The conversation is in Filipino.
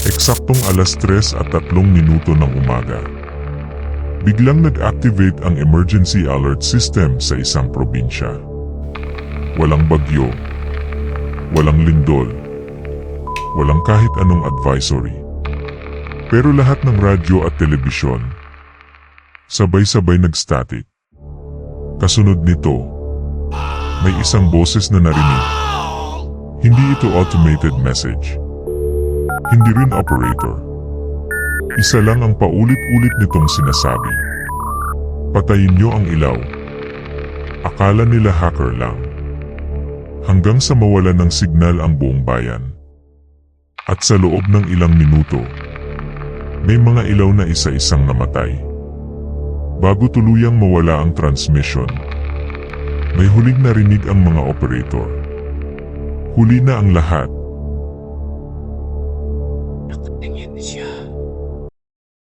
Eksaktong alas 3 at 3 minuto ng umaga. Biglang nag-activate ang emergency alert system sa isang probinsya. Walang bagyo, walang lindol, walang kahit anong advisory. Pero lahat ng radyo at telebisyon, sabay-sabay nag-static. Kasunod nito, may isang boses na narinig. Hindi ito automated message. Hindi rin operator. Isa lang ang paulit-ulit nitong sinasabi. Patayin niyo ang ilaw. Akala nila hacker lang. Hanggang sa mawalan ng signal ang buong bayan. At sa loob ng ilang minuto, may mga ilaw na isa-isang namatay. Bago tuluyang mawala ang transmission, may huling narinig ang mga operator. Huli na ang lahat. Nakatingin siya.